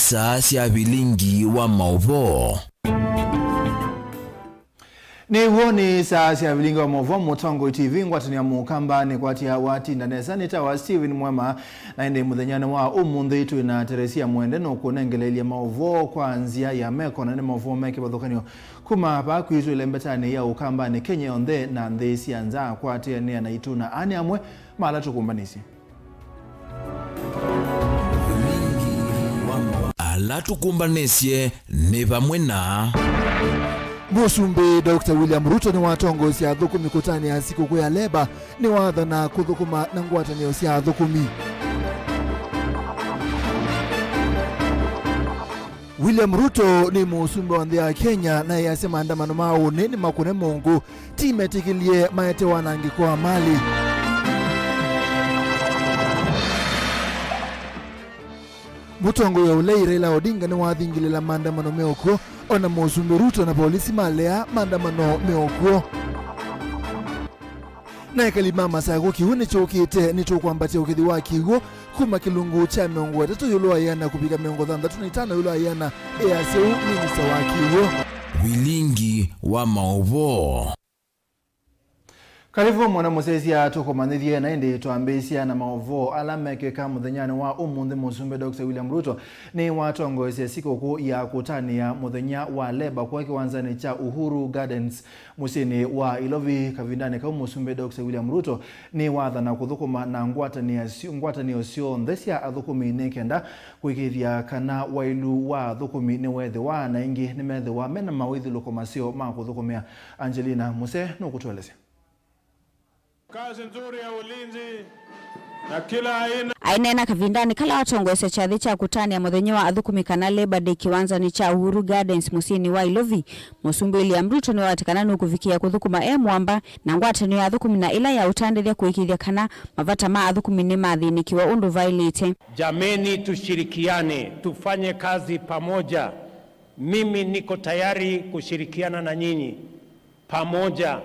saa cia Vilingi Wa Mauvoo. Ni huoni saa cia Vilingi Wa Mauvoo Mutongo TV ngwatania mukamba ni kwatia wati ndanesa nitawa Steven MUEMA na ende muthenyane wa umunthe itu na Teresia Mwende no kunengelelia Mauvoo kwa nzia ya meko na ne Mauvoo meke bathukanio kuma hapa kwizu ile mbetani ya ukamba ni Kenya onthe na nthesi anza kwatia ne na itu na ani amwe mala tukumbanisi ala tukumbanisye ni pamwe na Musumbi Dr. William Ruto ni watongo cia thukumi kutani ya siku ya leba ni watha na kuthukuma na ngwatanio cia thukumi. William Ruto ni musumbi wa nthia Kenya na yasema maandamano mao ni makune Mungu timetikilie maete wanangi kwa mali. Mutongo ya ulei Raila Odinga ni wathingilila maandamano meoko ona musumbi Ruto na polisi malea maandamano meoko. Na ikalimama sago kiune chokite ni chokwambatia ukithi wa kigo kuma kilungu cha miongo tatu yulo ayana kupiga miongo 35 yulo ayana EACU minista wa kigo. Vilingi Wa Mauvoo. Karibu mwana musesi ya tukomanithie na indi tuambisia na Mauvoo alamekeka muthenyane wa umunthe musumbi Dr. William Ruto ni watongoesya sikukuu ya kutania muthenya wa leba kwa kiwanzani cha Uhuru Gardens musini wa Ilovi kavindani ka musumbi Dr. William Ruto ni wathana kuthukuma na ngwatanio sio nthesia athukumi nikenda kuikithia kana wailu wa thukumi ni wethe wa na ingi ni methe wa mena mawithiluko masio ma kuthukumia. Angelina Muse no kutueleza kazi nzuri ya ulinzi na kila aina ainena kavindani kala watongwese chathi cha kutania muthenya wa athukumi kana Labor Day kiwanzani cha Uhuru Gardens musini wa Ilovi. Musumbi William Ruto ni watikana nukuvikia kuthukuma mwamba na ngwatanio ya athukumi na ila ya utandelia kuikithia kana mavata ma athukumi ni mathinikiwa undu violate. Jameni, tushirikiane, tufanye kazi pamoja. Mimi niko tayari kushirikiana na nyinyi pamoja.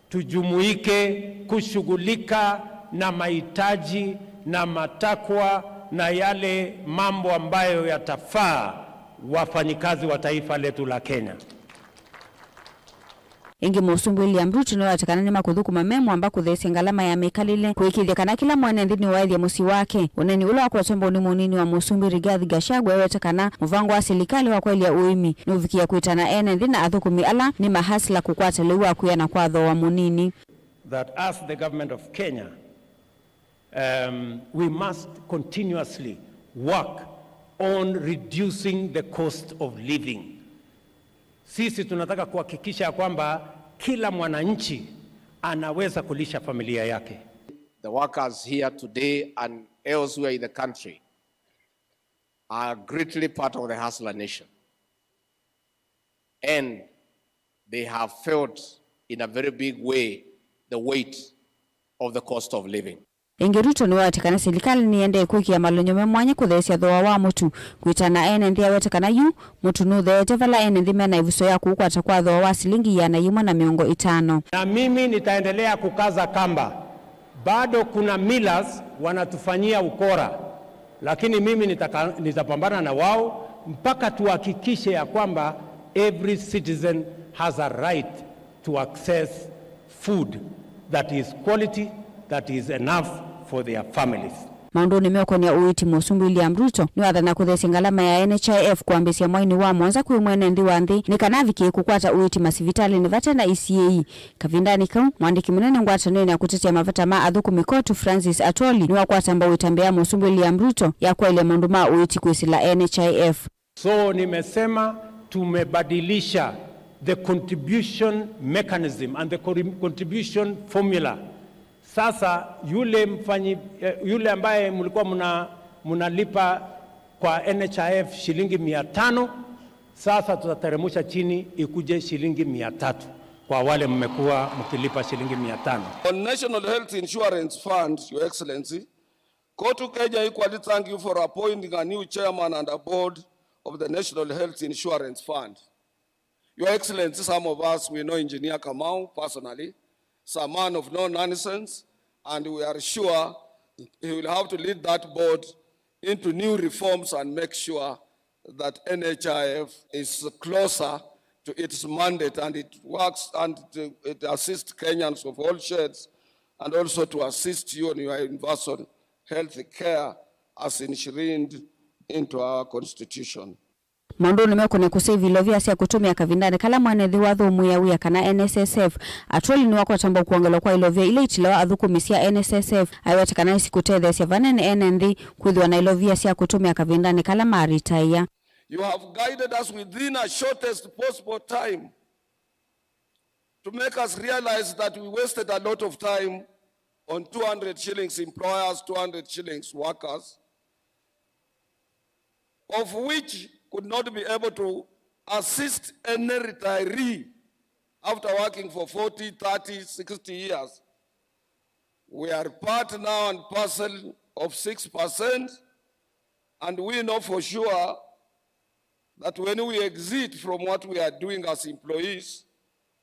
Tujumuike kushughulika na mahitaji na matakwa na yale mambo ambayo yatafaa wafanyikazi wa taifa letu la Kenya. Ingi musumbi William Ruto ni watakana ni makuthukuma mwamba kuthesi ngalama ya mekalile kuikithia kana kila mwana nthini wa ithia musi wake. Uneni ula wakwa tombo ni munini wa musumbi Rigathi Gachagua wetakana muvango wa serikali wa kweli ya uimi ni uvikia kuitana ene nthina athukumi ala ni mahasla kukwata lewa kuya na kwatho wa munini. That as the government of Kenya we must continuously work on reducing the cost of living. Sisi tunataka kuhakikisha kwamba kila mwananchi anaweza kulisha familia yake. The workers here today and elsewhere in the country are greatly part of the hustler nation. And they have felt in a very big way the weight of the cost of living. Ingi Ruto ni watikana serikali niende kuikia malonyo mwanya kuthesia thoa wa mutu kuitana ene nthia wetakana yu mutu nuthete vala ene nthime na ivuso ya kukwata kwa thoa wa silingi ya na yumwa na miongo 5. Na mimi nitaendelea kukaza kamba. Bado kuna millers wanatufanyia ukora, lakini mimi nitapambana na wao mpaka tuhakikishe ya kwamba every citizen has a right to access food that is quality, that is enough for their families. Maundu ni meokonia uiti musumbi William Ruto ni wathana kuthesi ngalama ya NHIF kuambisia mwaini wa mwanza kui mwene nthi wa nthi ni kanaviki kukwata uiti masivitali ni vate na ECA. Kavindani kau mwandiki munene ngwatanio ya kutetea mavata ma athukumi kotu Francis Atoli ni wakwata mbao itambea musumbi William Ruto ya kwa ile maundu ma uiti kuisila NHIF. So nimesema tumebadilisha the contribution mechanism and the contribution formula. Sasa yule ambaye mlikuwa mnalipa kwa NHIF shilingi 500, sasa tutateremsha chini ikuje shilingi 300 kwa wale mmekuwa mkilipa shilingi 500. On National Health Insurance Fund, Your Excellency, Kotu Kenya equally thank you for appointing a new chairman and a board of the National Health Insurance Fund. Your Excellency, some of us, we know Engineer Kamau personally. He's a man of no nonsense, and we are sure he will have to lead that board into new reforms and make sure that NHIF is closer to its mandate, and it works and it assists Kenyans of all shades, and also to assist you in your universal health care as enshrined into our constitution. Mondo nimekone kusevi lovia sia kutumia kavindani kala mwanethi wa thumu ya uya kana NSSF atwali ni wako tamba kuongelo kwa ilovia ile itilawa athukumi sia NSSF aiwetekana isi kutethe sia vanene NND kwithwa na ilovia sia kutumia kavindani kala maritaya. You have guided us within a shortest possible time to make us realize that we wasted a lot of time on 200 shillings employers, 200 shillings workers, of which could not be able to assist any retiree after working for 40, 30, 60 years. We are part now and parcel of 6%, and we know for sure that when we exit from what we are doing as employees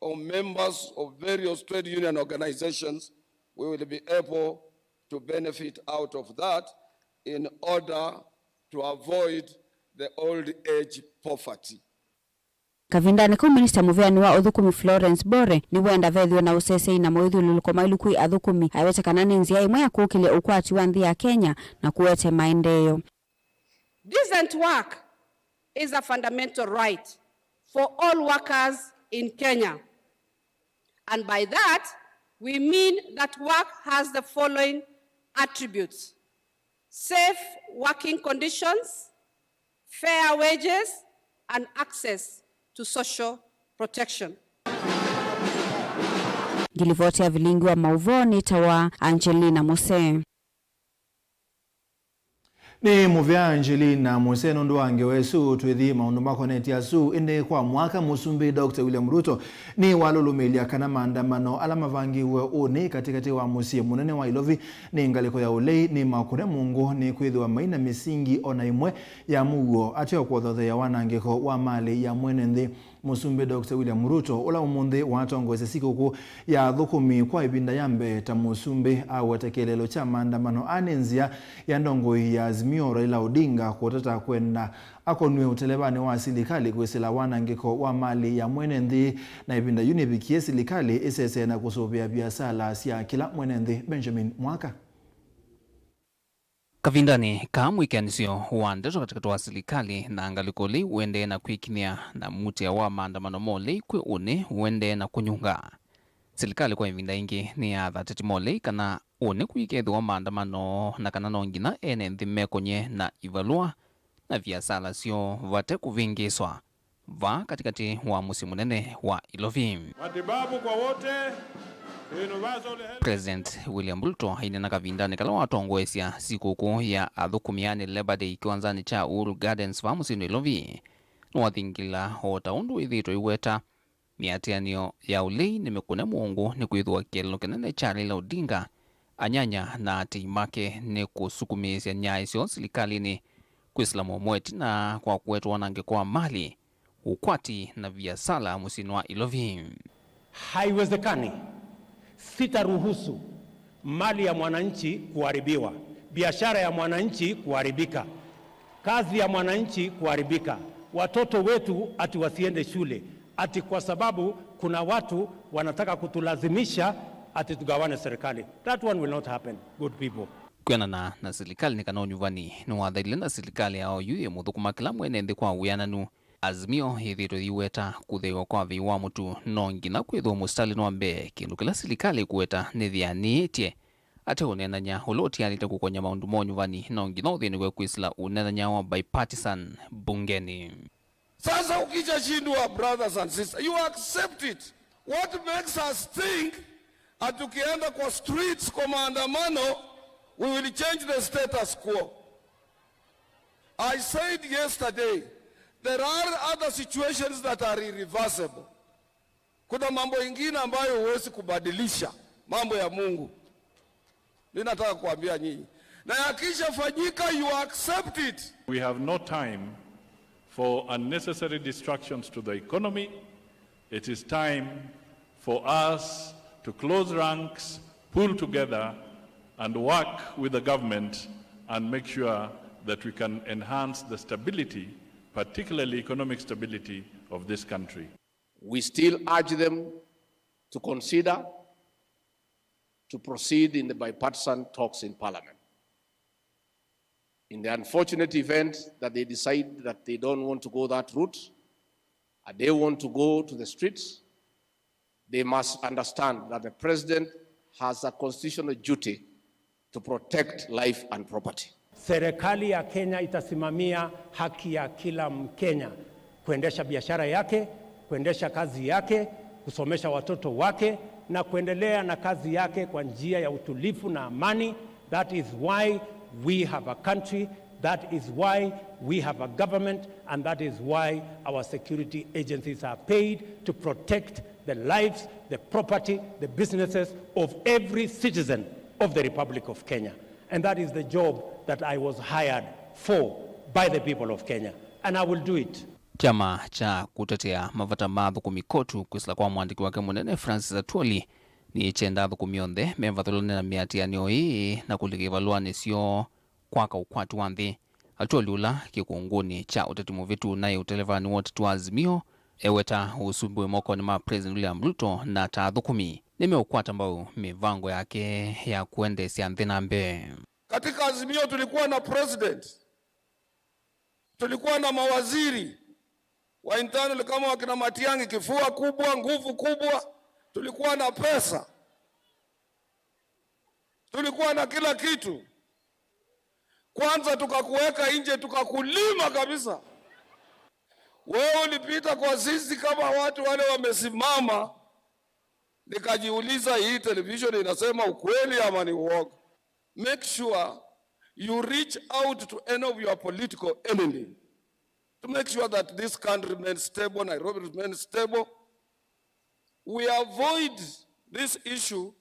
or members of various trade union organizations, we will be able to benefit out of that in order to avoid the old age poverty. Kavindani ku Minister Muveani wa uthukumi Florence Bore ni wenda vethwe na usese na moithuluko mailukui athukumi aiwetekana ni nzia imwe ya kukilia ukwati wa nthi ya Kenya na kuwete maendeleo. Decent work is a fundamental right for all workers in Kenya. And by that, we mean that work has the following attributes: safe working conditions, fair wages, and access to social protection. Gilivoti ya Vilingi Wa Mauvoo ni tawa Angelina Mose. Ni muvya Angelina Mose nundu wange wesu tuithi maundu makoneti ya su inde kwa mwaka musumbi Dr. William Ruto ni walulumilia kana maandamano ala mavangiwe uni katikati wa musie munene wa Ilovi ni ngaliko ya ulei ni makure mungu ni kwithwa maina misingi ona imwe ya mugo atio kuothothe ya wanangiko wa mali ya mwene nthi. Musumbi Dr. William Ruto ula umundi watongweze siku ya thukumi kwa ibinda yambe ta musumbi awetekelelo cha maandamano anenzia ya ndongo ya Azimio Raila Odinga kutata kwenda akonwe utelebani wa silikali kwesila wanangiko wa mali ya mwene nthi na ibinda yunibikie silikali isese na kusubia biasala sia kila mwene nthi. Benjamin Mwaka. Kavindani kamwikianisio wa ndeto katika wa silikali na angalikoli uende na kuikinia na muti ya wa maandamano mole kwe une uende na kunyunga. Silikali kwa ivinda ingi ni ya thateti mole kana une kuikethu wa maandamano na kana nongina ene nthime konye na ivalua na viasala sio vate kuvingiswa va katikati wa musimu nene wa Ilovi. Matibabu kwa wote. President William Ruto hainena kavindani kala watongwesya sikuku ya athukumiani Labor Day kiwanzani cha Uhuru Gardens va musinu Ilovi nuwathingila hota undu ithito iweta miatianio ya ulei ni mikune muungu ni kwithwa kielelo kinene cha Raila Odinga anyanya na ati make ni kusukumisya nyaisyo silikalini kwislamu mweti na kwa kwetu wanange kwa mali ukwati na viasala musinu wa Ilovi. Haiwezekani sitaruhusu mali ya mwananchi kuharibiwa, biashara ya mwananchi kuharibika, kazi ya mwananchi kuharibika, watoto wetu ati wasiende shule ati kwa sababu kuna watu wanataka kutulazimisha ati tugawane serikali. That one will not happen, good people. Kwenana na silikali ni kanao nyuvani ni wadhaile na silikali yao yuye muthukuma kila mwene nthi kwa uyananu. Azimio hithito iweta kutheiwa kwa viwa mutu nongina kwithwa mustali nwambe kindu kila silikali kuweta nithianiitie ate unenanya ulotianite kukonya maundu monyuvani nongina uthinigwe kwisila unenanya wa bipartisan bungeni. Sasa ukija shindwa, brothers and sisters, you accept it. What makes us think atukienda kwa streets kwa maandamano we will change the status quo? I said yesterday, there are other situations that are irreversible. Kuna mambo ingine ambayo huwezi kubadilisha, mambo ya Mungu. Ninataka kuambia nyinyi. Na yakisha fanyika, you accept it. We have no time for unnecessary distractions to the economy. It is time for us to close ranks, pull together, and work with the government and make sure that we can enhance the stability particularly economic stability of this country. We still urge them to consider to proceed in the bipartisan talks in Parliament. In the unfortunate event that they decide that they don't want to go that route, and they want to go to the streets, they must understand that the president has a constitutional duty to protect life and property. Serikali ya Kenya itasimamia haki ya kila Mkenya kuendesha biashara yake, kuendesha kazi yake, kusomesha watoto wake na kuendelea na kazi yake kwa njia ya utulivu na amani. That is why we have a country, that is why we have a government, and that is why our security agencies are paid to protect the lives, the property, the businesses of every citizen of the Republic of Kenya. And that is the job that I was hired for by the people of Kenya, and I will do it. Chama cha kutetea mavata mathukumi kotu kwisila kwa mwandiki wake munene Francis Atwoli ni chenda thukumi onthe mevathulane na miatianio ii na kulikivalua nisio kwaka ukwatu wa nthi. Atwoli ula kikunguni cha uteti muvitu naye utelevani wote tu Azimio eweta usumbuwe mokoni ma President William Ruto na ta thukumi nimeukwata ambao mivango yake ya kuendesha nthi na mbe. Katika Azimio tulikuwa na president, tulikuwa na mawaziri wa internal kama wakina Matiang'i, kifua kubwa, nguvu kubwa, tulikuwa na pesa, tulikuwa na kila kitu. Kwanza tukakuweka nje, tukakulima kabisa. Wewe ulipita kwa sisi kama watu wale wamesimama, nikajiuliza hii television inasema ukweli ama ni uongo? Make sure you reach out to any of your political enemy to make sure that this country remains stable, Nairobi remains stable. We avoid this issue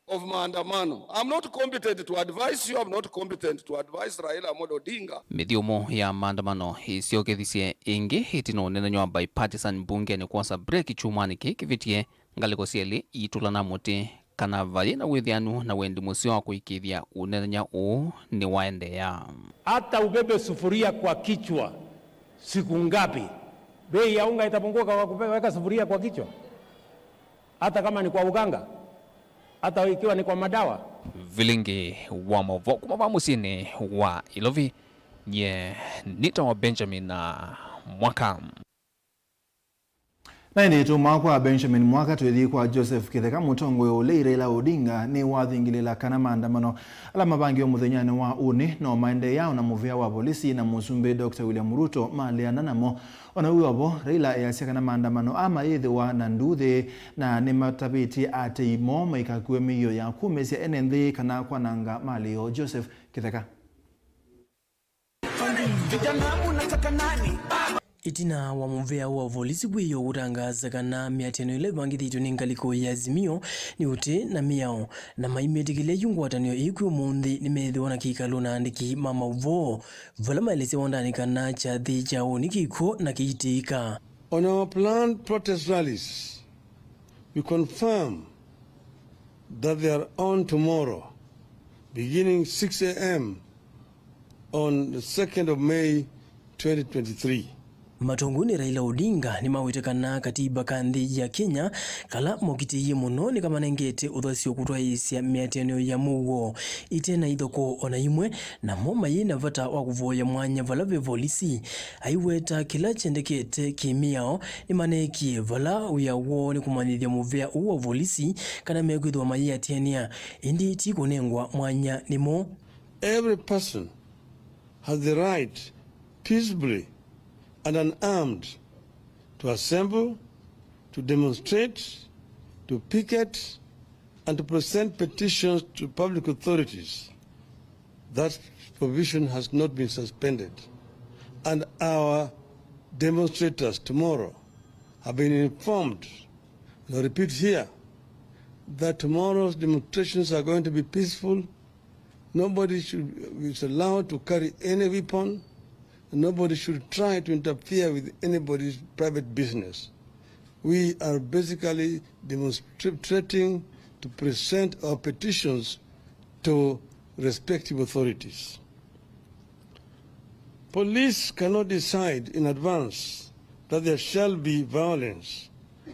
of maandamano. I'm not competent to advise you. I'm not competent to advise Raila Amolo Odinga. Midhiumo ya maandamano isiokethisie ingi hitino nenanywa bipartisan bunge ni kwasa break chumani kivitie ngaliko sieli itulana muti kana vali na withianu na wendi musio wa kuikithia unenanya ni waendea. Hata ubebe sufuria kwa kichwa siku ngapi, bei ya unga itapunguka kwa kuweka sufuria kwa kichwa? Hata kama ni kwa uganga, hata ikiwa ni kwa madawa. Vilingi wa Mauvoo kumava musini wa Ilovi nye nita wa Benjamin na Mwaka. Na ini tumakwa Benjamin Mwaka tuithi kwa Joseph Kitheka mutongwe ule Raila Odinga ni wathingilila kana maandamano ala mabangio muthenyani wa uni no maende yao na muvia wa polisi na musumbi Dr. William Ruto maliana namo ona uyobo Raila yasia kana maandamano ama yithiwa na nduthi na ni matabiti ate imo maikakue miyo ya kumesia enenthi kana kwananga malio. Joseph Kitheka. Itina wa muvea wa volisi bwiyo utangaza kana miatiano ile bangithitwe ni ngaliko ya Azimio ni uti na miao na maimetikile yungwatanio iku munthi ni methiwa na kikalo na andiki ma Mauvoo vala maeleze wandani kana chathi chao ni kiko na kiitika. On our planned protest rallies, we confirm that they are on tomorrow, beginning 6 a.m. on the 2nd of May 2023. Matongoni Raila Odinga ni mawitekana katiba kanthi ya Kenya kala mokitiye muno ni kama nengete uthasio kutwaisia miatiano ya Mauvoo itena ithoko ona imwe na moma yina vata wa kuvoya mwanya vala ve volisi aiweta kila chendekete kimiao ni manekie vala uyawo ni kumanyithia muvea uwa volisi kana mekwithwa mayiatiania indi tikunengwa mwanya nimo. Every person has the right peacefully and unarmed to assemble, to demonstrate, to picket, and to present petitions to public authorities. That provision has not been suspended. And our demonstrators tomorrow have been informed, and I repeat here, that tomorrow's demonstrations are going to be peaceful. Nobody is allowed to carry any weapon. Nobody should try to interfere with anybody's private business. We are basically demonstrating to present our petitions to respective authorities. Police cannot decide in advance that there shall be violence,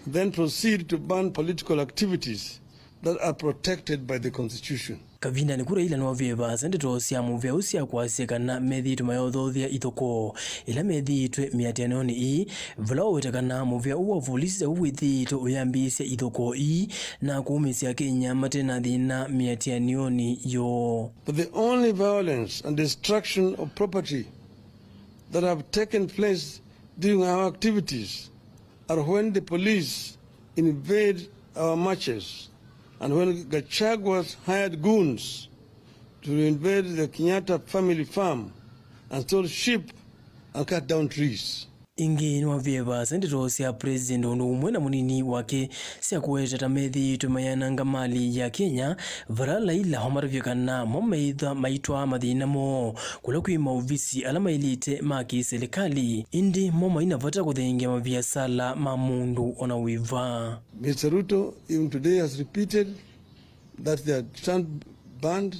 then proceed to ban political activities that are protected by the Constitution. Kavinda ni kura ila nwavyeva sendito siya muvya usia kwa sekana methi tumayothothia ithoko ila methi twe miatianoni ii vula wetakana muvya uwa vulisa uwithi to uyambisya ithoko ii na kuumisya Kenya matena thina miatianioni yo. But the only violence and destruction of property that have taken place during our activities are when the police invade our marches and when Gachagua's hired goons to invade the Kenyatta family farm and stole sheep and cut down trees. Ingi nwavyeva sendito siya president ono umwe na munini wake siya kuweta tamethi tumayananga mali ya Kenya varala ila homaravyakana momaitha maitwa mathina mo kula kuima uvisi alama ilite maki serikali indi moma inavata kuthengia mabiasala mamundu ona wiva. Mr. Ruto even today has repeated that they are stand banned,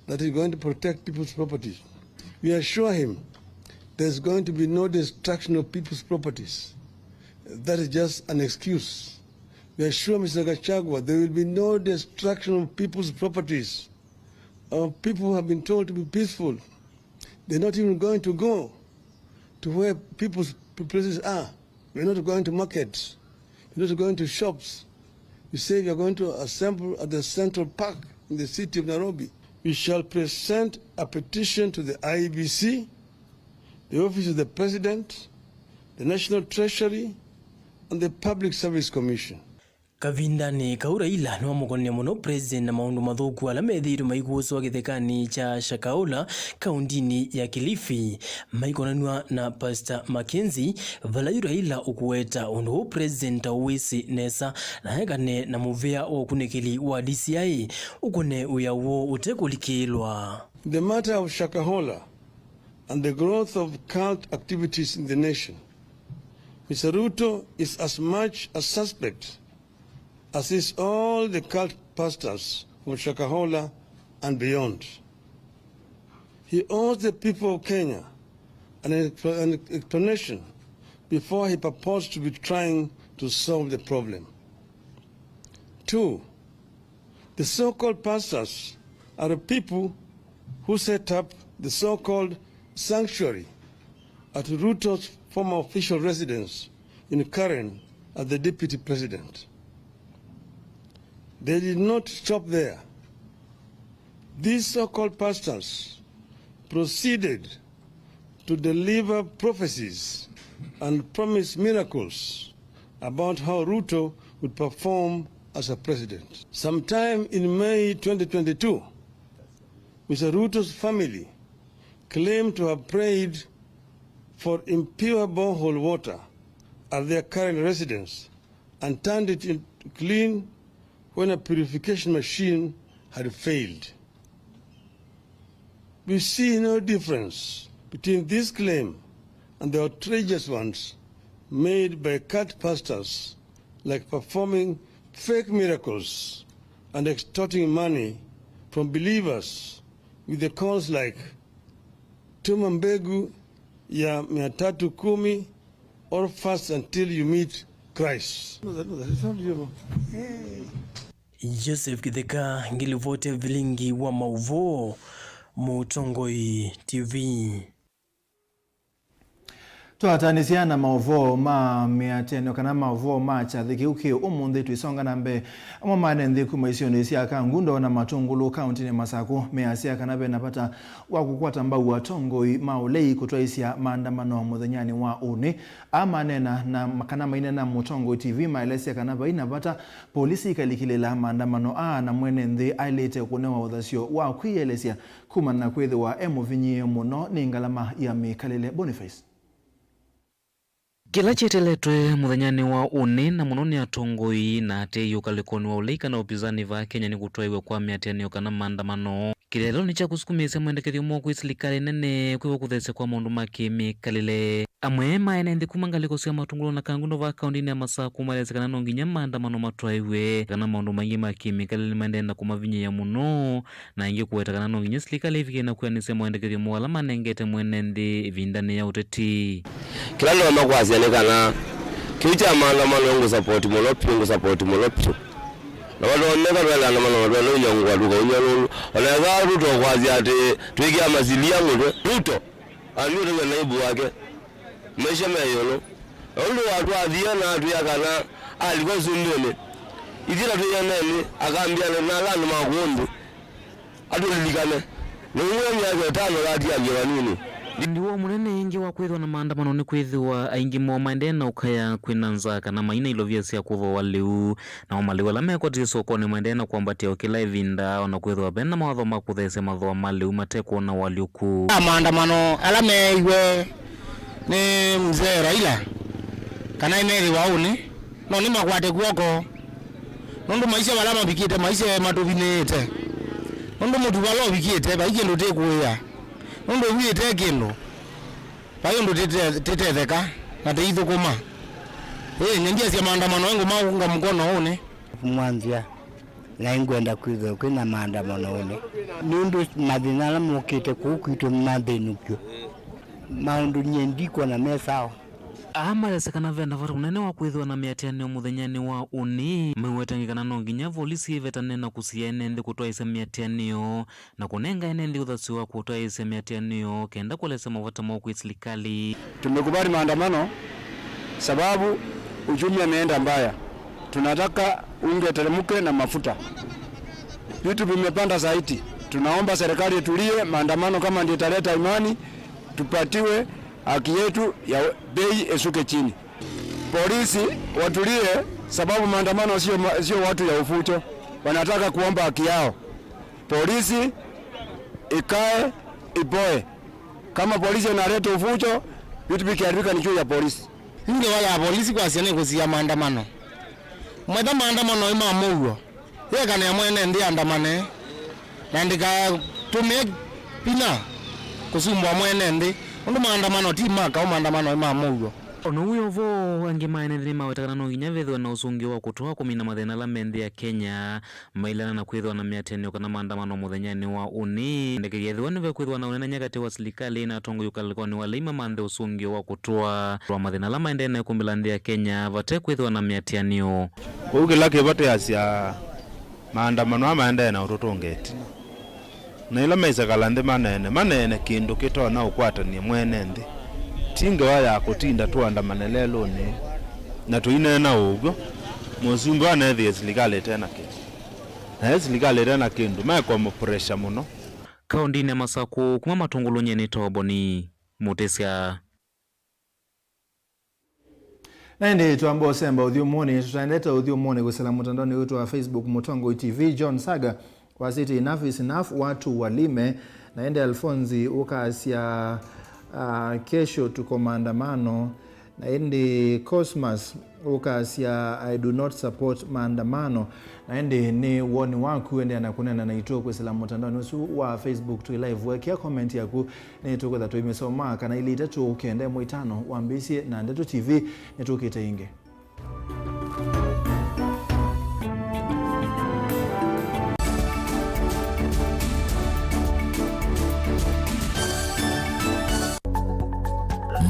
that he is going to protect people's properties. We assure him there's going to be no destruction of people's properties. That is just an excuse. We assure Mr. Gachagua there will be no destruction of people's properties. Our people have been told to be peaceful. They're not even going to go to where people's places are. We're not going to markets. We're not going to shops. We say we are going to assemble at the Central Park in the city of Nairobi. We shall present a petition to the IEBC, the Office of the President, the National Treasury, and the Public Service Commission. Kavinda ni kaura ila nwa mukone muno president na maundu mathuku ala methiru maiguso githekani cha Shakahola kaundini ya Kilifi maikonanwa na Pastor Mackenzie valaira ila ukuweta undu president Owisi Nesa na hekane na muvea wa kunekeli wa DCI ukone uyawo utekulikilwa. The matter of Shakahola and the growth of cult activities in the nation, Mr. Ruto is as much a suspect as is all the cult pastors from Shakahola and beyond. He owes the people of Kenya an explanation before he purports to be trying to solve the problem. 2, the so-called pastors are the people who set up the so-called sanctuary at Ruto's former official residence in Karen as the deputy president. They did not stop there. These so-called pastors proceeded to deliver prophecies and promise miracles about how Ruto would perform as a president. Sometime in May 2022, Mr. Ruto's family claimed to have prayed for impure borehole water at their current residence and turned it into clean when a purification machine had failed. We see no difference between this claim and the outrageous ones made by cult pastors, like performing fake miracles and extorting money from believers with the calls like tuma mbegu ya 310 or fast until you meet Christ. Joseph Kitheka ngilivote Vilingi Wa Mauvoo Mutongoi TV. Twatanisia na mauvoo ma miateno kana mauvoo ma chathiki uki umundi twisonga nambe amamane ndi kumaisioni aka ngundo na Matungulu county ni Masako measia kana be napata wa kukwata mbau wa Tongoi maulei kutwaisia maandamano muthenyani wa uni amanena na makana maine na Mutongoi TV maelesia kana ba inapata polisi ikalikilela maandamano na mwene ndi ailete kunewa uthasio wa kwiyelesia kumana kwethe wa emuvinyi muno ni ngalama ya Mikalele Boniface. Kila cheteletwe muthanyani wa uni na munoni atongoi na ate yukalikoni wa ulika na upizani va Kenya ni kutoiwe kwa miatenio kana maandamano kilelo ni cha kusukumisa mwendekethio mwa serikali nene kwivo kuthese kwa maundu makimikalile amwe maene nthi kumangaliko cia matungulo na kangundo va kaundini ya Masaku malezekana no nginya maandamano matwaiwe kana maundu maingi makimikalile maendenda kumavinyia muno na ingi kuwetakana no nginya serikali ivikie na kuanisia mwendekethio mwala manengete mwene nthi vindani ya uteti kila ndo makwasianikana kicha maandamano yangu support molopyo na watu wameka twala na mano watu wanyongwa duka unyalulu wanaga Ruto kwazi ate tuikia mazilia Ruto aliyo na naibu wake maisha mayolo ndo watu adhia na atu yakana alikuwa zumbele idira tu yanene akaambia na lanu magondu atu lilikane no mwanya tano lati ya nini ndiwo munene ingi wa kwithwa na maandamano ni kwithwa aingi mo maendena ukaya kwinanza kana maina ilovia cia kuva waliu na maliwa la meko tisokoni maendena kwambatia ukila ivinda ona kwithwa bena mawatho makuthese matho maliu mateko na waliuku maandamano ala meiwe ni mzee Raila kana imeri wauni no ni makwate guoko nundu maisha wala mabikite maisha matuvinete nundu mutu wala bikite ba igendo tekuya nundu wite kindu bayo ndo tetetheka na teithukuma nyengia cia maandamano yangu maunga mkono une mwanzia na ingwenda kwitho kwina maandamano une nundu mathina la mukite kukwitwo mathenukio maundu nyendikwa na mesao amalezekana venda vatu unene wa kwithwa na miatianio muthenyani wa uni mewetangikana no nginya volisi ivetane na kusia enende kutwaisa miatianio na kunenga enende uthasiwa kutwaisa miatianio kenda kulesa mavata mwa serikali. Tumekubali maandamano sababu uchumi umeenda mbaya. Tunataka unge teremke na mafuta. Vitu vimepanda zaidi. Tunaomba serikali itulie, maandamano kama ndio italeta imani, tupatiwe haki yetu ya bei esuke chini. Polisi watulie sababu maandamano sio watu ya ufucho. Wanataka kuomba haki yao. Polisi ikae ipoe. Kama polisi inaleta ufucho, vitu vikiharibika ni juu ya polisi. Ndio wala polisi kwa siane kusia maandamano. Mwenda maandamano ima mugo. Ye kana mwene ndi andamane. Na ndika tume pina kusumbwa mwene ndi. Ndo maandamano timaka au maandamano ima mugo. Ono uyo vo angi maene ni mawetakana no nginya vethwa na usungi wa kutoa kumina mathina la mendi ya Kenya mailana na kwithwa na miatenio kana maandamano muthenyani wa uni ndekegethwa ni kwithwa na unene nyakati wa serikali na tongo yukaliko ni walaima mande usungi wa kutoa wa mathina la maende na kumbila ndi ya Kenya vate kwithwa na miatenio ukilake vate asia maandamano amaende na utotongeti na ila maisa kalande manene kindu kitona ukwatania mwene ndi tinga waya kutinda tuandamane lelo ni na tuinena ugo muzumba anathi serikali tena kindu na serikali tena kindu meko mo pressure muno kaundini ya Masaku kuma matungulu nyeni toboni mutesia Nende tuambo semba udhiumoni tutaendeta udhiumoni kusela mtandaoni wetu wa Facebook Mutongo TV John Saga kwa city enough is enough watu walime naende Alfonzi ukasia kesho tuko maandamano naende Cosmas ukasia I do not support maandamano naende ni woni wangu ende anakunena na ito kusela mtandaoni wetu wa Facebook tu live wekea comment yaku ni tuko that imesoma kana ile itatu ukende mwitano wambisi na Ndeto TV netukite inge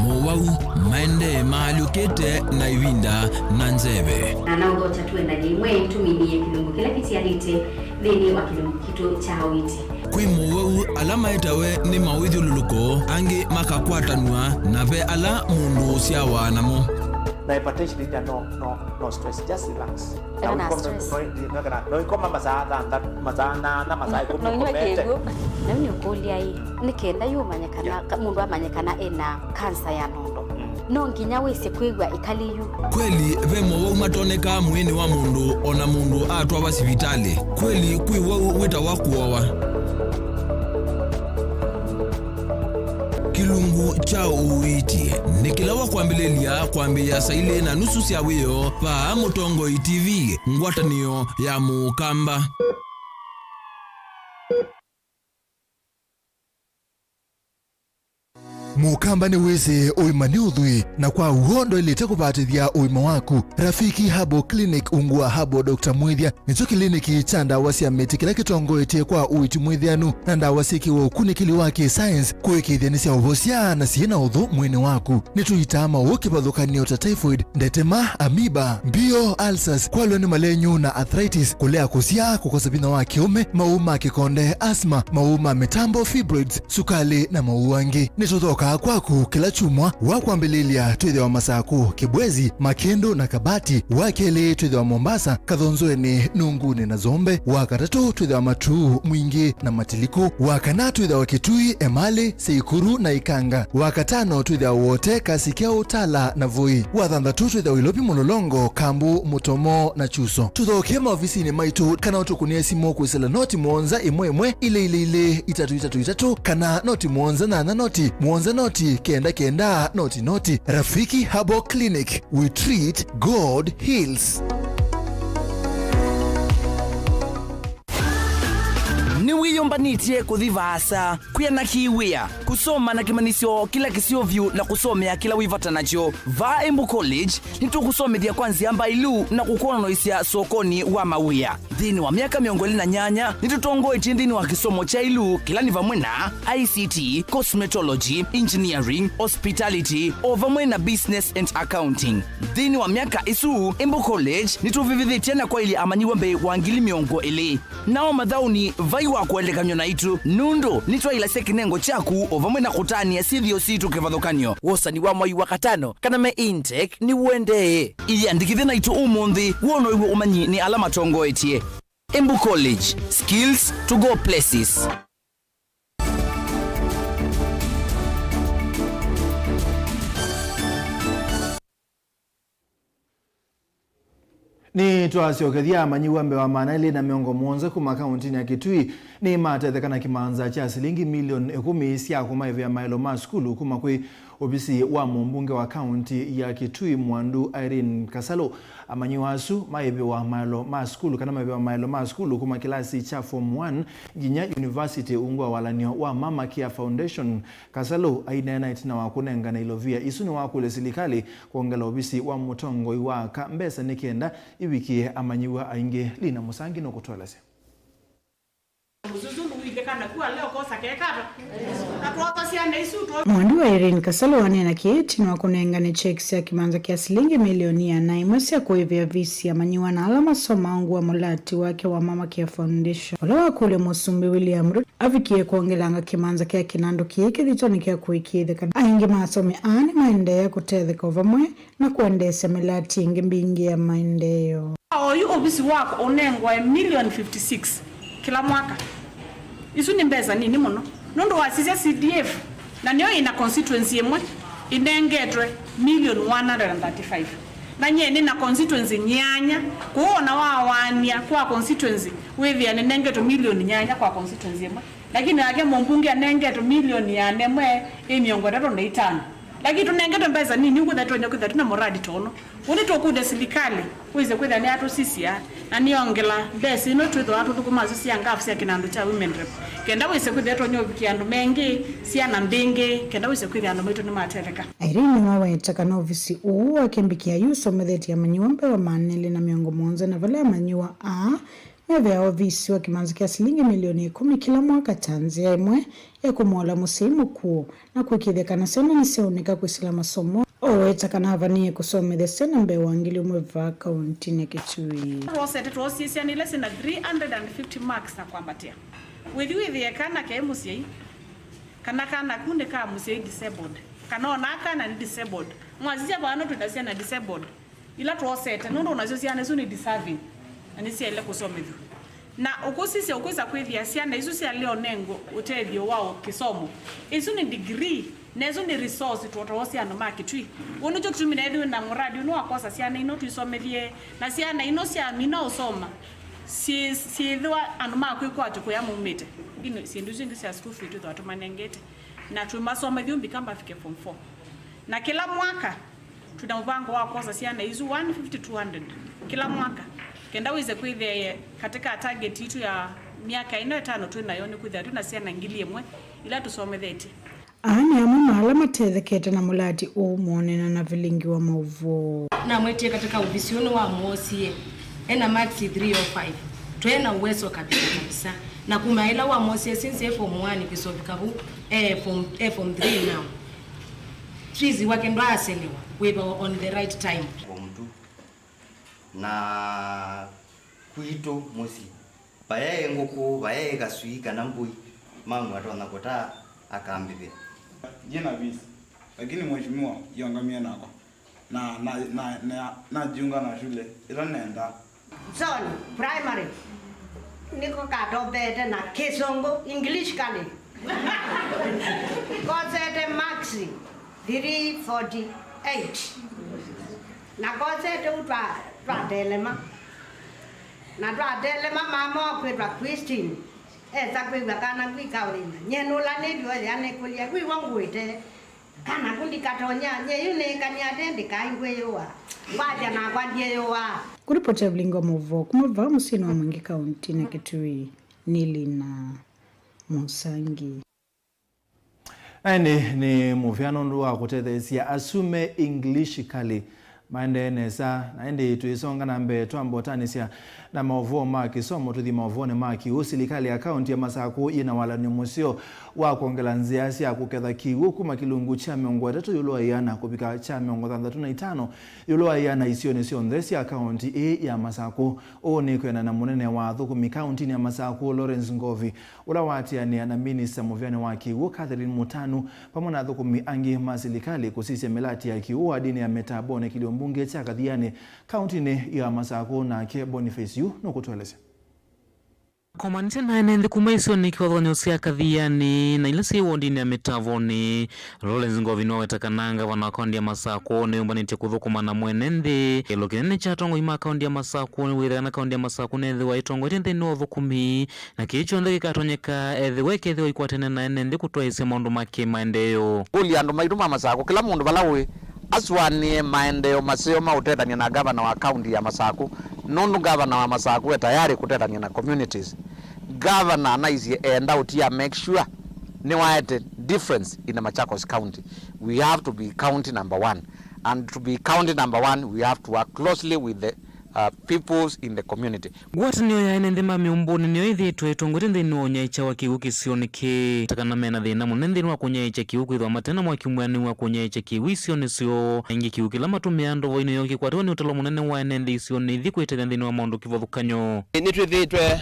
Mowau maende maaliukete na ivinda na nzeve anaugo tatuenda jimwe tuminie kilungu kila kitialite thini wa kilungu kito cha witi kwi mowau alama itawe ni mawidhi luluko angi makakwatanua na ve ala mundu siawa namo na hypertension is no stress, just relax. No koma mazana na mazai ko komete na ni ukulia hii nikenda yumanyekana mundu amanyekana ena kansa ya nondo no nginya wese kwigwa ikaliyu kweli ve mowau matoneka mwini wa mundu ona mundu atwa basivitali kweli kwi wau wita wakuowa kilungu cha uiti nikilawa kuambilelia kuambia saile na nusu sia wiyo pa Mutongo TV ngwatanio ya mukamba mukamba ni wese uima ni udhui na kwa uhondo ilete kupatithia uima waku. Rafiki Habo Clinic ungua Habo Dr. Mwithia nicho kliniki cha ndawa cia miti kila kitongoetie kwa uiti mwithianu na ndawa cikiwa ukunikili wake science kuikithia ni cia uvosia na ciina uthu mwini waku. Nituitama ukipathukanio ta typhoid, ndetema, amoeba, mbio, ulcers, kwalo ni malenyu na arthritis, kulea kusia, kukosa bina wa kiume, mauma kikonde, asma, mauma mitambo, fibroids, sukali na mauangi. Nituthoka kwaku kila chumwa wakwambililia twithe wa Masaku, Kibwezi, Makendo na Kabati, wakeli twithe wa Mombasa, Kathonzoeni, Nunguni na Zombe, wakatatu twithe wa Matuu, Mwingi na Matiliku, wakana twithe wa Kitui, Emali, Seikuru na Ikanga, wakatano twithe wa wote Kasikeo, Tala na Voi, wathanthatu twithe wa Ilopi, Mulolongo, Kambu, Mutomo na Chuso. Tuthoke maofisini maitu kana utukunie simu kwisila noti mwonza imwe ile itatu kana noti mwonza na noti mwonza noti kenda noti. Rafiki Habo Clinic, we treat, God heals. Ni wiyombanitye kuthivasa kuyana kiwia kusoma na kimanisio kila kisiovyu na kusomea kila wivata nacho va Embu College nitukusomethia kwanzia mbailu na kukonoisia sokoni wa mawia thini wa miaka 28 nitutongoetie thini wa kisomo cha ilu kila ni vamwe na ICT, cosmetology, engineering, hospitality o vamwe na business and accounting. Thini wa miaka isu Embu College nituvivithitie na kwa ili amanyiwa mbe wa ngili miongo ili nao mathauni vai wa kuelekanywa na itu nundu nitwa ila sekinengo chaku ovamwe na kutania sithio situ kivathukanio wosani wa mwai wa katano kana me intake ni wende ili andikithia na itu umunthi wono iwe umanyi ni alama tongoetie. Embu College, skills to go places. Ni twasiokethia amanyiwa mbe wa manali na miongo mwonza kuma kauntini ya Kitui ni matethekana kimanza cha silingi milioni 10 cia kumaivia mailo ma skulu kuma kwi obisi wa mbunge wa kaunti ya Kitui Mwandu Irene Kasalo. Amanyiwa asu maiviwa mailo ma skulu kana maiviwa mailo ma skulu kuma kilasi cha form 1 ginya university ungwa walanio wa Mama Care Foundation. Kasalo ainena itina wa kunenga na ilovia isuni wa kule silikali kuongela obisi wa mutongo iwa ka mbesa nikenda iwikie amanyiwa ainge Lina Musangi no kutwalase. Mwandu wa Irene Kasalo wanena kieti na wakunengane checks ya kimanza kia silingi milioni ya na imwesi ya kuivya visi ya manyiwa na alama soma ungu wa mulati wake wa Mama Care Foundation. Wala wakule Musumbi William Ruto avikie kuongelanga kimanza kia kinando kieke dhitoni kia kuikithika aingi maasome ani maendea kutetheka ovamwe na kuendesha milati ingi mbingi ya maendeo. Oyu obisi wako onengwa milioni 56 kila mwaka. Isu ni mbeza nini muno? Nondo wasizia CDF na niyo ina constituency yemwe inengetwe milioni 135. Na nyene na constituency nyanya kuona wawania kwa constituency wewe anengetwe milioni nyanya kwa constituency yemwe. Lakini ake mbunge anengetwe milioni ya nemwe emiongo 35. Lakini tunengetwe mbeza nini huko thatonyo kwa tuna moradi tono. Woni tokude silikali wize kwetha ni atu sisia na niongela mbesi no twetho atu tukumazo sia ngafu sia kinando cha women rep kenda wise kwetha tonyo bikiando mengi sia na mbingi kenda wise kwetha ando mito ni matereka. Irene mawetaka na ofisi uu akimbikia yuso metheti ya manyiwa mpe wa manele na miongo mwonza na vale ya manyiwa mevea ofisi wa kimanza kia silingi milioni 10 kila mwaka tanzia imwe ya kumwala musimu kuo na kuikitheka na sena niseonika kuisila masomo owetaka na havanie kusome the sena mbe wangili umweva kauntini ya Kitui. Rosette tuosisia ni lesi na 350 marks na kuambatia. Withi ya kana kia musiyei kana kunde kaa musiyei disabled kana onaka na disabled mwazisia bano tunasia na disabled ila tuosete nondo unazosia nesu ni deserving anisia ile kusomethu na ukosisi ukweza kwithia siana isu sia leo nengo utethio wao kisomo isu ni degree nezo ni resource tuotosia ando makitwi wono jo kutumina edu na muradi no akosa siana ino tuisomethie na siana ino sia mina usoma si dhwa ando makwe kwa tuko ya mumete ino si nduzi ngisi ya school fee tu atumanengete na tumasomethio mbikamba fike form 4 na kila mwaka tuna mpango wa kosa siana isu 150 200 kila mwaka kenda wize kwithe katika target itu ya miaka 5 tunayo ni kwithe tunasiana ngili emwe ila tusometheti. Ani amu mahala matethekete na mulati muonena na Vilingi Wa Mauvoo. Na mwetie katika uvisioni wa mwosie ena maxi 3 or 5 tuena uwezo kabisa na kumaila wa mwosie since form 1 kisofika hu form 3 now trizi wake ndo aselewa we were on the right time mtu na kuito mosi baye ngoko baye kasui kana mbui mangu atona kota akambibe jina visa lakini mheshimiwa yangamia nako na jiunga na shule ila nenda zone primary niko katobete na Kisongo English kali kosete maxi 348 na kosete utwa delema na twa delema mama kwetwa Christine eza kwigwa kana kwikaulina nyenula nibyo yane kulia kwiwangwite kana kundi katonya nye yune kanyate ndikaingweyowa waja na kwandieyowa. Kuripoti ya Vilingi Wa Mauvoo kumava musino wa Mwingi County na Kitui Nili na Musangi. Ni muvyano ndu wa kutethesia asume English kali maende nesa na ende tuisonga na mbe twambotanisia na mauvoo ma kisomo tuthi mauvoo ne ma kiusilikali akaunti ya Masaku ina wala ni musio wa kuongela nziasi ya kuketha kiwu kuma kilungu cha miongo 3 yulo ayana kupika cha miongo 35 yulo ayana isio ni sio ndesi akaunti ya Masaku oni kwena na munene wa thukumi kaunti ya Masaku Lawrence Ngovi ula watia ni ana minister muvyane wa kiwu Catherine Mutanu pamoja thukumi angi masilikali kusisia melati ya kiwu adini ya metabone mbunge cha kadhiane kaunti ne ya Masaku na ke Boniface yu no kutueleza Komanite na enende kumaiso ni kwa dhonyosi ya kadhiani na ilasi wondini ya metavoni Lawrence Ngovi no wetakananga wana kaundi ya Masaku ne umbanite kuthukuma na mwenende ilo kinene cha tongo ima kaundi ya Masaku ne withana kaundi ya Masaku ne ethi wa itongo itende no thukumi na kiicho ndegi katonyeka ethi weke ethi wa ikuatene na enende kutua ise maundu make maendeyo uli andu maituma Masaku kila mundu balawe aswanie maendeleo masio mautetania na gavana wa kaunti ya Masaku nundu gavana wa Masaku tayari kutetania na communities gavana anaizie enda utia make sure ni waete difference in the Machakos County. We have to be county number 1 and to be county number 1 we have to work closely with the peoples in the community. Gwataniyo ya enende mamiumbuni niyo ithitwe itongwete nthini wa unyaicha wa kiwu kisioniki takana mena thina munene nthini wa kunyaicha kiwu kwithwa matena mwa kimwani wa kunyaicha kiwu icio nicio ingi kiwu kila matumia ndovo-ini yo kikwatiwa ni utalo munene wa enende icio ni ithi kwitethia nthini wa maundu kivothukanyo ni twithitwe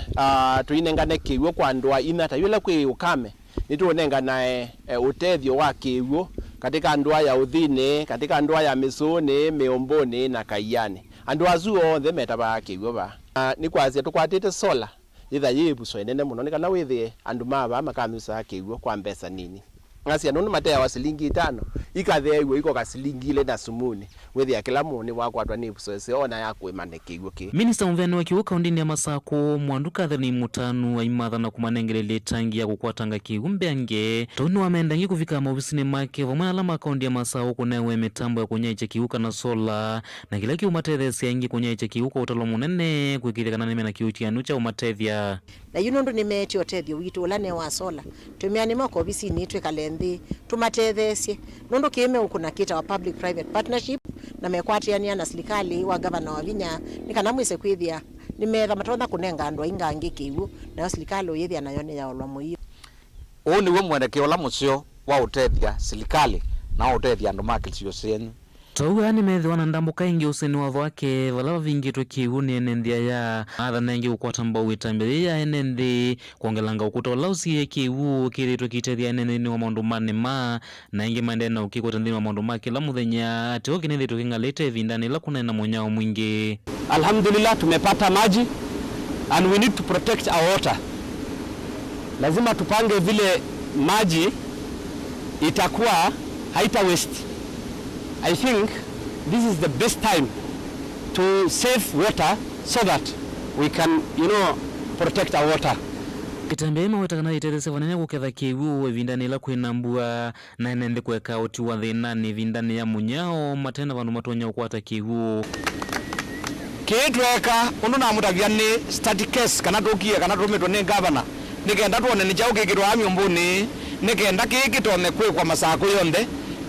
tuinengane kiwu kwa andua inata yule kwi ukame ni tuonengana utethio wa kiwu katika ndua ya uthini katika ndua ya misuni miumbuni na kaiani andu azuo the metaba kiwu ba ni kwazia tukwatite sola itha yibuso enene muno nikana withie andu maba makamisa kiwu kwa mbesa nini ngasia nunu matea wa silingi 5 ikatheewe iko ka silingi ile na sumuni withia kila muni wakwatwa ni buso ese ona yakwimane kiwu ki Minister mveni wa kiwu kaundini ya Masaku Mwandu Catherine Mutanu aimatha na kumanengelele tangi ya kukwatanga kiwu mbeange tonu wamendangi kufika maofisini make vamwe alama kaundi ya Masaku kunewe mitambo ya kunyaicha kiwu kana sola na kila kiwu matethesi ingi kunyaicha kiwu kwa utalo munene kwikithikana nime na kiwu chianu cha umatethia na yunundu nimeti otethio witu ulane wa sola tumiani mako ofisini itwe kalenthi tumatethesye nundu kiime ukuna kita wa public private partnership na mekwatiania na serikali wa governor wa Vinya nikana mwise kwithia nimetha matotha kunenga andu aingangi kiwu na serikali uyithia nayo ni ya olwamu hiyo oni we mwendekeo la musio wa utethia serikali na utethia andu makilio senu Tauwa ni methi wana ndambuka ingi useni wa wake vala vingitwe kiwu ni enendia ya athana ingi ukwata mbao witambili ya enendi kuongelanga ukuta walausi ya kiwu kiritwe kitethia enendini wa maundu mane ma na ingi maendena ukikwata ndini wa maundu ma kila muthenya ati oki nithitwe kingalete vindani la kunena mwenyao mwingi. Alhamdulillah tumepata maji and we need to protect our water. Lazima tupange vile maji itakuwa haita waste. I think this is the best time to save water so that we can, protect our water. Kitambema wetakana itethese vanene kuketha kiwu vindani la kwinambua na enende kweka uti wa thinani vindani ya munyao matena vandu matonya ukwata kiwu. Kitweka undu na mutavia ni static case kana tukia kana tumetwa ni governor nikenda tuone ni chauke kitwa amiumbuni nikenda kiki tone kwe kwa masako yonthe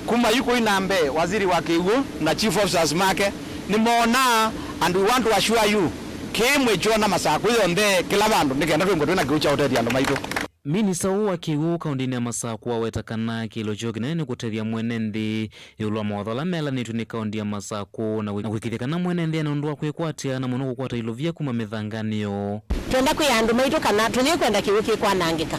kuma yuko inambe waziri wa kiugo na chief officers make nimona and we want to assure you kimwe chona masako yonthe kila bandu nikenda twingo twina kiucha hoteli andu maitu. Minista wa kiugo kaundini ya Masaku awetakana kilo choki nene kutethia mwenendi yulwa mawathola melanitu ni kaundi ya Masaku na kwikithikana mwenendi anaundua kwikwatia na muno kukwata ilovia kuma mithanganio. Twenda kwi andu maitu kana tunye kwenda kiugo kikwanangika.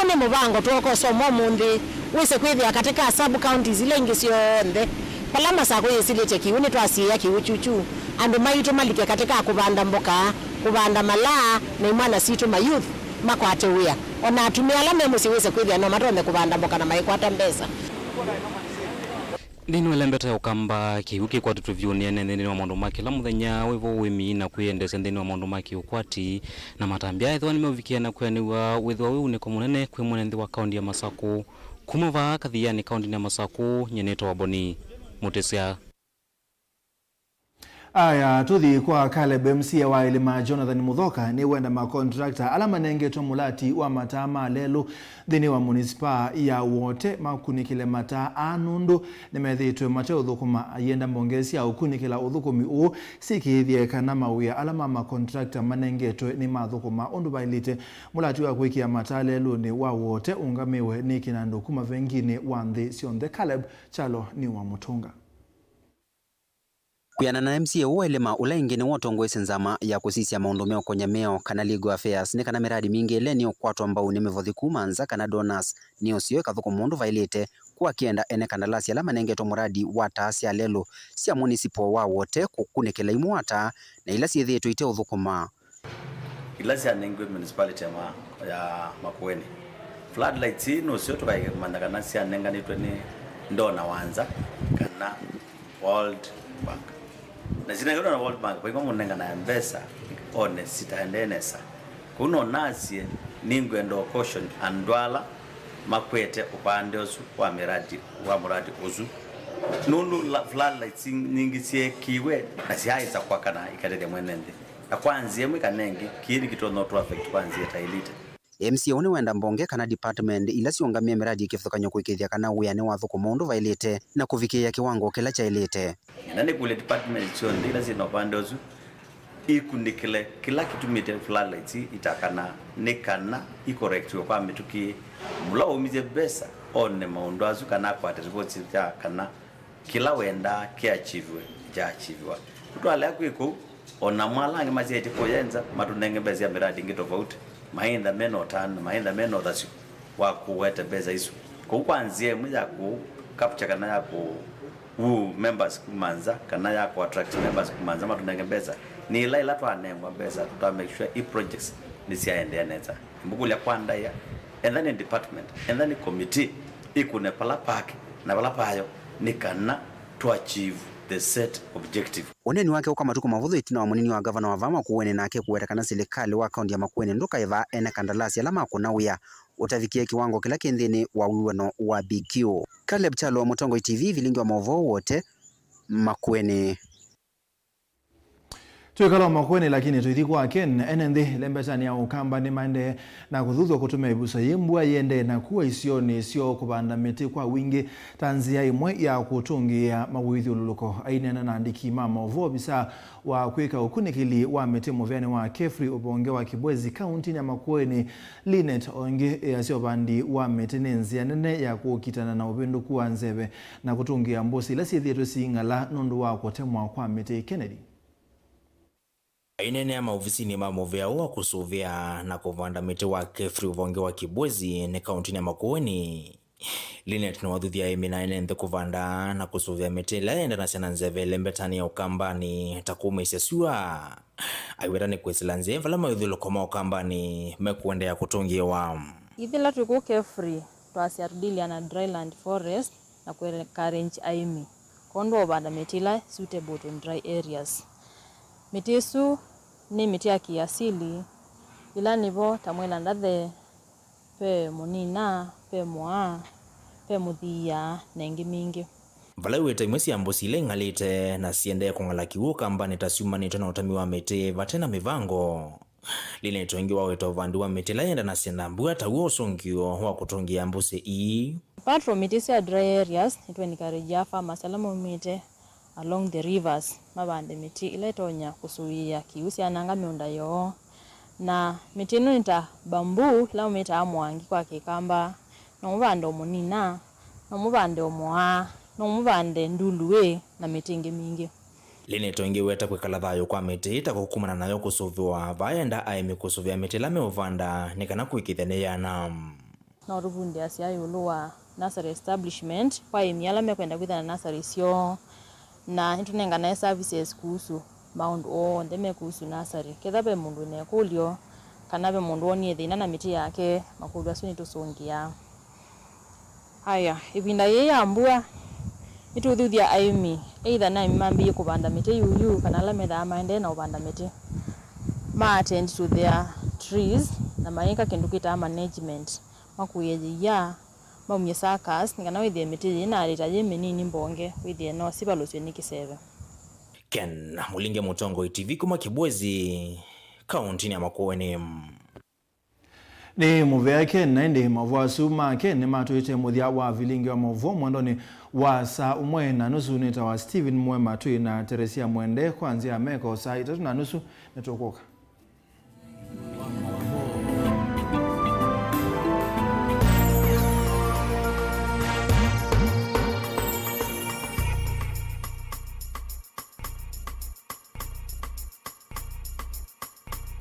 One mubango twoko somo mundi wise kwithia katika sub counties ile ingi sionthe pala Masaku yesilete kiugo ni twasiya kiugo chuchu andu maitu malike katika kubanda mboka kubanda malaa na imwana situ mayouth makwate wia ona atumia alame musiweze kwithia no matonde kubanda mboka na maikwata mbesa Dino lembeta ukamba kiuki kwa tutuvyoni nene wa mondo maki la muthenya wivo wimi na kuendesa ndeni wa mondo maki ukwati na matambia ethwa nimevikia na kwaniwa withwa wiu ni komunene kwi mwenendi wa kaundi ya Masaku kumuva kathia ni kaundi ya Masaku nyeneto wa Boni Mutesia. Aya tuthi kwa Caleb MCA wa Ilima Jonathan Muthoka ni wenda makontrakta alama nengeto mulati wa matama lelu dhini wa munispa ya wote makunikile mata anundu nimethitwe mate uthukuma yenda mbongesi ya ukunikila uthukumi u sikithie kana mawia alama makontrakta manengetwe ni mathukuma undu bailite mulati wa kwikia mata lelu ni wa wote ungamiwe ni kinandu kuma vengine wanthi sionthe. Caleb Chalo ni wa Mutunga. Kuyana na MCA wa Ilima ula ingine wotongwese nzama ya kusisia maundu meo konya meo kana legal affairs ni kana miradi mingi ile ni okwatwa mbau nimevothi kumanza kana donors ni osio kathuko mundu vailite kwa kienda ene kandalasi alama nengeto muradi wa taasi ya lelo sia municipal wa wote kukunekela imwata na ila siethitu ite uthukuma ila sia nengwe municipality ya Makueni floodlights no sio tukaimanda kana sia nenganitwe ni ndona wanza kana World Bank na zinagero na World Bank kwa hivyo munenga na mbesa one sitaendenesa kuno nasie ningwendo caution andwala makwete upande osu wa muradi ozu nundu floodlights nyingi sie kiwe na siaiza kwa kana ikatete mwenende na kwanzie mwikanengi kiri kitono to affect kwanzie tailite MCA one wenda mbonge kana department ila siongamia miradi ikifuthukanyo kwikithia kana wiane wathuko mundu vailite na kuvikia kiwango kila cha ilite nani kule department sio ndila zino pandozu ikunikile kila kitu mite floodlights itakana nekana icorrect kwa mituki mula umize besa one maundu azu kana kwa reports ya kana kila wenda kiachiviwe jaachiviwa kutwala yakwiko ona mwalange mazeti koyenza matunenge bezi ya miradi ngitofauti mainda meno tano mainda meno dasu wa kuweta beza isu kwanzie mja ku capture kana yako members kumanza kana yako attract members kumanza matunenge beza ni ila twanemwa beza to make sure i projects ni siaende neza mbukule kwanda ya and then in department and then committee ikune pala park na pala payo ni kana to achieve the set objective. Uneni wake ukama tuko mavutho itina wa munini wa gavana wa vama kuwene nake kuwetakana serikali wa kaundi ya Makueni ndoka eva ene kandalasi alama kunawia utavikia kiwango kila kendhini wa uweno wa BQ. Caleb Chalo wa Mutongo TV, Vilingi Wa Mauvoo wote Makueni. Tuikala Makueni lakini tuithi kwa ken enende lembetani ya ukamba ni mande na kuthuthwa kutumia ibusa yimbua yende na kuwa isioni sio kubanda miti kwa wingi tanzia imwe ya kutungia mawithi ululuko ainena na andiki mama Mauvoo bisa wa kwika ukunikili wa miti muvyani wa Kefri ubonge wa Kibwezi kaunti ya Makueni Linet onge ya sio bandi wa miti nenzia nene ya kukitana na upindu kuwa nzebe na kutungia mbosi lasi thietu siingala nundu wa kutemwa kwa miti Kennedy. Inene ya maofisini mamovea wa kusuvia na kuvanda miti wa Kefri ubonge wa Kibwezi ni kaunti ya Makueni. Linet na wadhuthia emina inende kuvanda na kusuvia miti laenda na siana nzeve lembetani ya ukambani takume isiasua. Aiweta ni kwesila nzeve lama yudhilo koma ukambani mekuende ya kutungiwa. Ithila tuku Kefri tuasi atudilia na dryland forest na kwe karench aimi. Kondo wabanda mitila suitable to dry areas. Mitisu ni miti ya kiasili ila nivo tamwela ndathe pe munina pe mwa pe muthia na ingi mingi vala weta imwesi ya mbosi ile ngalite na siende ya kongala kiwo kamba nitasiuma nito na utami wa miti vatena mivango Linet wengi waweta vandu wa miti la yenda na sinambua tawo songio wa kutongia mbuse ii. Apart from mitisi dry areas, it encourage farmers alamo mite along the rivers mabande miti ile tonya kusuia kiusi ananga miunda yo na miti ino nita bambu la mita amwangi kwa kikamba no mubande omunina no mubande omoa no mubande nduluwe na miti ingi mingi. Linet wengi weta kwekala thayo kwa miti ita kukumana nayo kusuviwa vaenda aimi kusuvia miti la meovanda nikana kuikithene yana na ruvundi asia yuluwa nursery establishment kwa imiala mekwenda kwithana nursery sio na intunenga na services kuhusu mound o ndeme kuhusu nursery kethabe mundu ne kulio kanabe mundu oni thina na miti yake makulwa suni tusongia haya ibinda ye ambua ituthuthia aimi either na imambi kubanda miti yuyu kana la metha maende na ubanda miti ma attend to their trees na maika kindukita management makuyejia maumye sakas ngana withie miti na alitaje menini mbonge withie no sibaloswe nikiseve. Ken Mulinge Mutongo TV kuma Kibwezi kaunti ya Makueni. Ni muvea Ken naende mavua suma Ken ni matuite muthia wa Vilingi Wa Mauvoo mwandoni wa saa 1:30 nita wa Steven MUEMA na Teresia Mwende kuanzia meko saa 3:30 netukoka.